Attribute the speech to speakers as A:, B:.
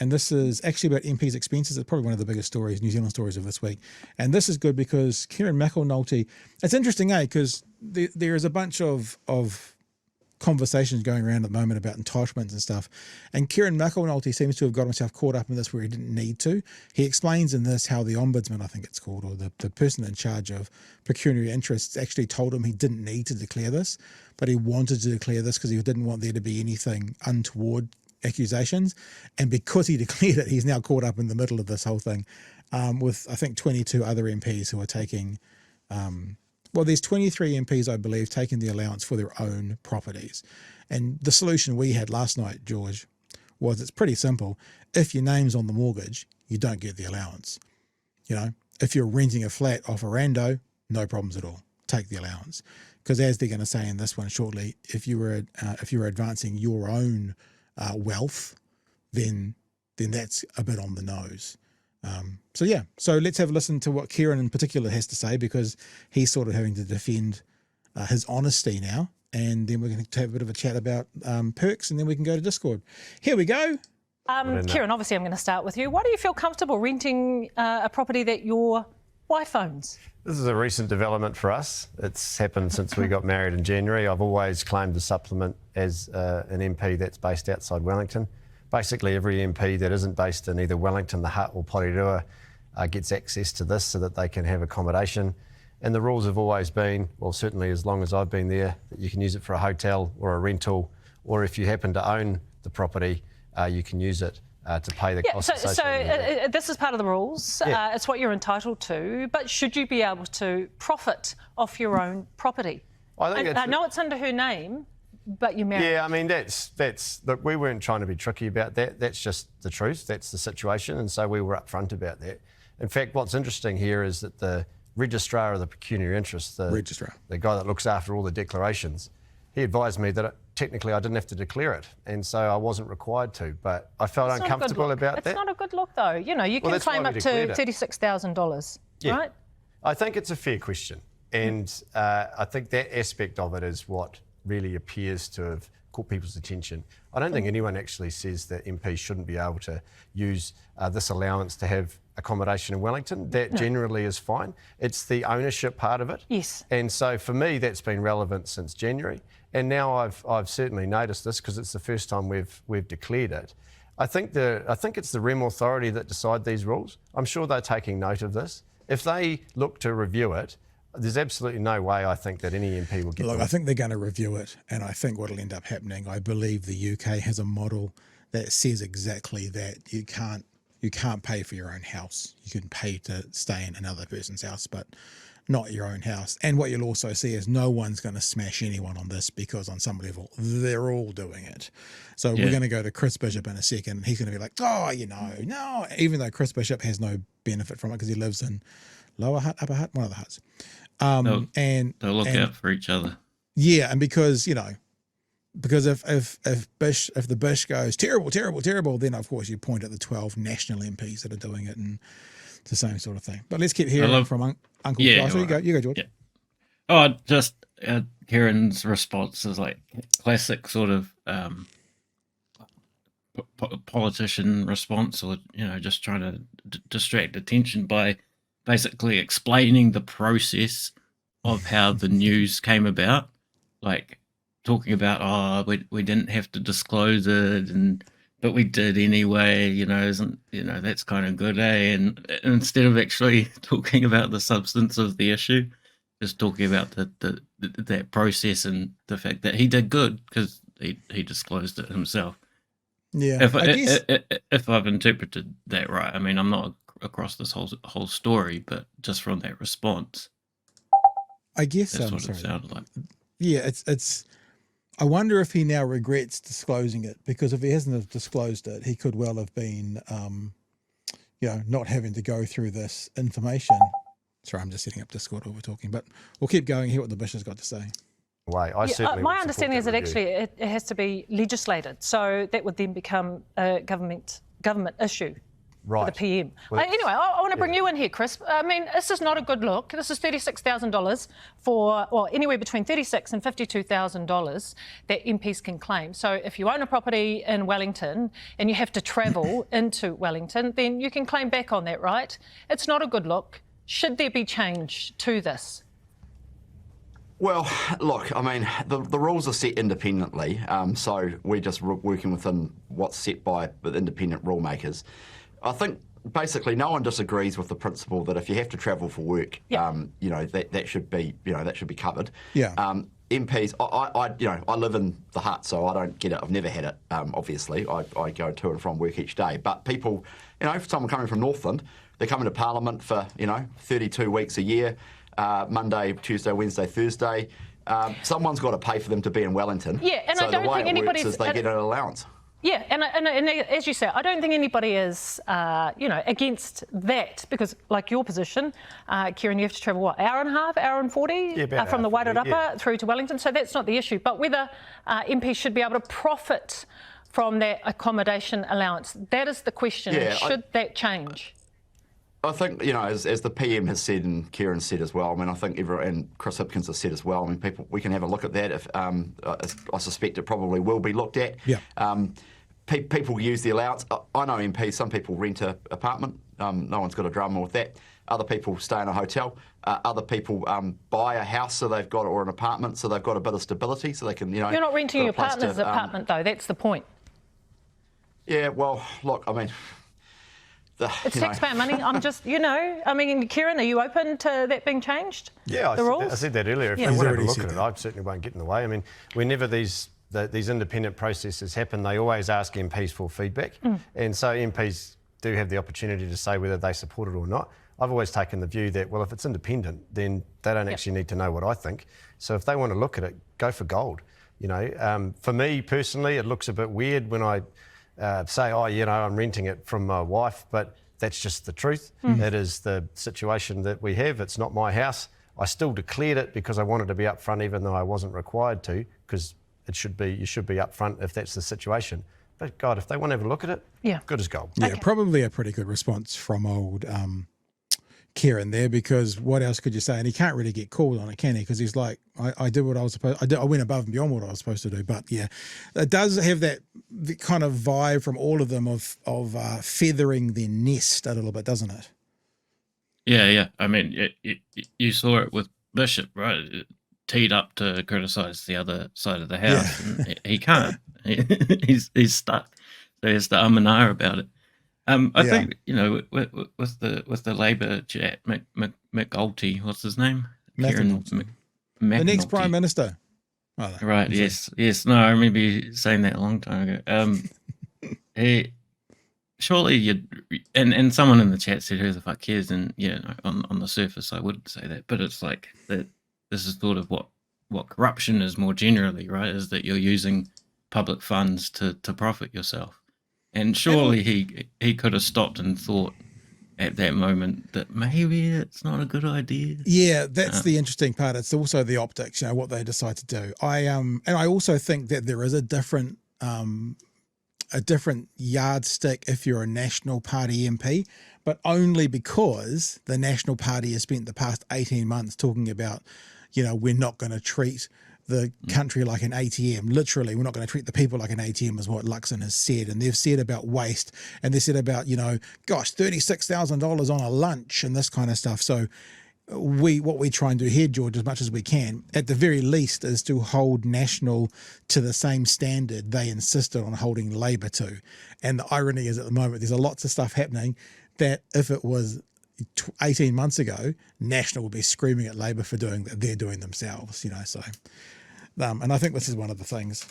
A: and this is actually about MP's expenses. It's probably one of the biggest stories, New Zealand stories of this week. And this is good because Kieran McAnulty, it's interesting, because there is a bunch of conversations going around at the moment about entitlements and stuff. And Kieran McAnulty seems to have got himself caught up in this where he didn't need to. He explains in this how the ombudsman, I think it's called, or the person in charge of pecuniary interests actually told him he didn't need to declare this, but he wanted to declare this because he didn't want there to be anything untoward accusations. And because he declared it, he's now caught up in the middle of this whole thing with, I think, 22 other MPs who are taking... well, there's 23 MPs, I believe, taking the allowance for their own properties. And the solution we had last night, George, was it's pretty simple. If your name's on the mortgage, you don't get the allowance. If you're renting a flat off a rando, no problems at all. Take the allowance. Because as they're going to say in this one shortly, if you were advancing your own wealth, then that's a bit on the nose. So let's have a listen to what Kieran in particular has to say, because he's sort of having to defend his honesty now, and then we're going to have a bit of a chat about perks, and then we can go to Discord. Here we go.
B: Kieran, obviously I'm going to start with you. Why do you feel comfortable renting a property that your wife owns?
C: This is a recent development for us. It's happened since we got married in January. I've always claimed the supplement as an MP that's based outside Wellington. Basically, every MP that isn't based in either Wellington, the Hut or Porirua gets access to this so that they can have accommodation. And the rules have always been, well, certainly as long as I've been there, that you can use it for a hotel or a rental, or if you happen to own the property, you can use it to pay the costs.
B: So this is part of the rules. Yeah. It's what you're entitled to, but should you be able to profit off your own property? I know it's under her name, but you're married.
C: Yeah, I mean, look, we weren't trying to be tricky about that. That's just the truth. That's the situation. And so we were upfront about that. In fact, what's interesting here is that the registrar of the pecuniary interest, the guy that looks after all the declarations, he advised me that technically I didn't have to declare it. And so I wasn't required to, but I felt uncomfortable about that.
B: It's not a good look, though. You can claim up to $36,000, right?
C: I think it's a fair question. And I think that aspect of it is what really appears to have caught people's attention. I don't think anyone actually says that MPs shouldn't be able to use this allowance to have accommodation in Wellington. That generally is fine. It's the ownership part of it.
B: Yes.
C: And so for me, that's been relevant since January. And now I've certainly noticed this because it's the first time we've declared it. I think it's the REM authority that decide these rules. I'm sure they're taking note of this. If they look to review it, there's absolutely no way I think that any MP will get
A: Look, I think they're going to review it, and I think what will end up happening, I believe the UK has a model that says exactly that you can't pay for your own house. You can pay to stay in another person's house, but not your own house. And what you'll also see is no one's going to smash anyone on this because on some level they're all doing it. So we're going to go to Chris Bishop in a second, and he's going to be like, no, even though Chris Bishop has no benefit from it because he lives in Lower Hut, Upper Hut, one of the huts.
D: They'll look out for each other.
A: Yeah, and because if the Bish goes terrible, then of course you point at the 12 national MPs that are doing it, and it's the same sort of thing. But let's keep hearing from Uncle Josh. So you go, George.
D: Yeah. Oh, just Kieran's response is like classic sort of politician response, or just trying to distract attention by basically explaining the process of how the news came about, like talking about, we didn't have to disclose it, but we did anyway, that's kind of good, eh? And instead of actually talking about the substance of the issue, just talking about that process and the fact that he did good because he disclosed it himself.
A: Yeah,
D: if I've interpreted that right. I mean, I'm not across this whole story, but just from that response,
A: I guess
D: that's what it sounded like.
A: Yeah, it's. I wonder if he now regrets disclosing it, because if he hasn't have disclosed it, he could well have been, not having to go through this information. Sorry, I'm just setting up Discord while we're talking, but we'll keep going. Hear what the Bish has got to say.
B: My understanding is that actually it has to be legislated, so that would then become a government issue.
C: Right.
B: for the PM.
C: Well,
B: Anyway, I want to bring you in here, Chris. I mean, this is not a good look. This is $36,000 for, well, anywhere between $36,000 and $52,000 that MPs can claim. So if you own a property in Wellington and you have to travel into Wellington, then you can claim back on that, right? It's not a good look. Should there be change to this?
E: Well, look, I mean, the rules are set independently, so we're just working within what's set by the independent rule makers. I think basically no one disagrees with the principle that if you have to travel for work, you know, that should be, you know, that should be covered.
A: Yeah.
E: MPs, I live in the hut, so I don't get it. I've never had it. Obviously, I go to and from work each day. But people, you know, someone coming from Northland, they're coming to Parliament for 32 weeks a year. Monday, Tuesday, Wednesday, Thursday. Someone's got to pay for them to be in Wellington.
B: Yeah, and
E: so
B: I don't
E: the way
B: think
E: it
B: anybody's...
E: works is they get an allowance.
B: Yeah, and as you say, I don't think anybody is, against that, because like your position, Kieran, you have to travel, what, hour and a half, hour and 40 from the Wairarapa through to Wellington, so that's not the issue. But whether MPs should be able to profit from that accommodation allowance, that is the question.
E: Yeah,
B: should that change?
E: I think, as the PM has said and Kieran said as well, I mean, I think and Chris Hipkins has said as well, I mean, we can have a look at that. If I suspect it probably will be looked at.
A: Yeah.
E: People use the allowance. I know MPs, some people rent an apartment. No one's got a drama with that. Other people stay in a hotel. Other people buy a house so they've got, or an apartment so they've got a bit of stability so they can,
B: You're not renting your partner's apartment, though. That's the point.
E: Yeah, well, look, I mean...
B: It's taxpayer money. I'm just, I mean, Kieran, are you open to that being changed?
C: Yeah, I said that earlier. If they want to have a look at it, I certainly won't get in the way. I mean, whenever these independent processes happen, they always ask MPs for feedback. And so MPs do have the opportunity to say whether they support it or not. I've always taken the view that, well, if it's independent, then they don't actually need to know what I think. So if they want to look at it, go for gold. For me personally, it looks a bit weird when I say, I'm renting it from my wife, but that's just the truth. It is the situation that we have. It's not my house. I still declared it because I wanted to be upfront, even though I wasn't required to, because you should be upfront if that's the situation. But God, if they want to have a look at it, good as gold.
A: Yeah, probably a pretty good response from old Kieran there, because what else could you say? And he can't really get called on it, can he? Because he's like, I did what I was supposed to. I went above and beyond what I was supposed to do. But yeah, it does have that kind of vibe from all of them of feathering their nest a little bit, doesn't it?
D: Yeah. I mean, you saw it with Bishop, right? Teed up to criticise the other side of the house, and he can't. He's stuck. So he has to and ah about it. I think with the Labour chat, McAnulty, what's his name? Kieran McAnulty.
A: The next Prime Minister.
D: Oh, right. Yes. No, I remember you saying that a long time ago. Surely and someone in the chat said, "Who the fuck cares?" And on the surface, I would say that, but it's like that. This is sort of what corruption is more generally, right? Is that you're using public funds to profit yourself. And surely he could have stopped and thought at that moment that maybe it's not a good idea.
A: Yeah, that's the interesting part. It's also the optics, what they decide to do. And I also think that there is a different yardstick if you're a National Party MP, but only because the National Party has spent the past 18 months talking about, we're not going to treat the country like an ATM. Literally, we're not going to treat the people like an ATM is what Luxon has said. And they've said about waste, and they said about, $36,000 on a lunch and this kind of stuff. So what we try and do here, George, as much as we can, at the very least, is to hold National to the same standard they insisted on holding Labour to. And the irony is at the moment, there's lots of stuff happening that if it was 18 months ago, National would be screaming at Labour for doing that they're doing themselves, so. And I think this is one of the things.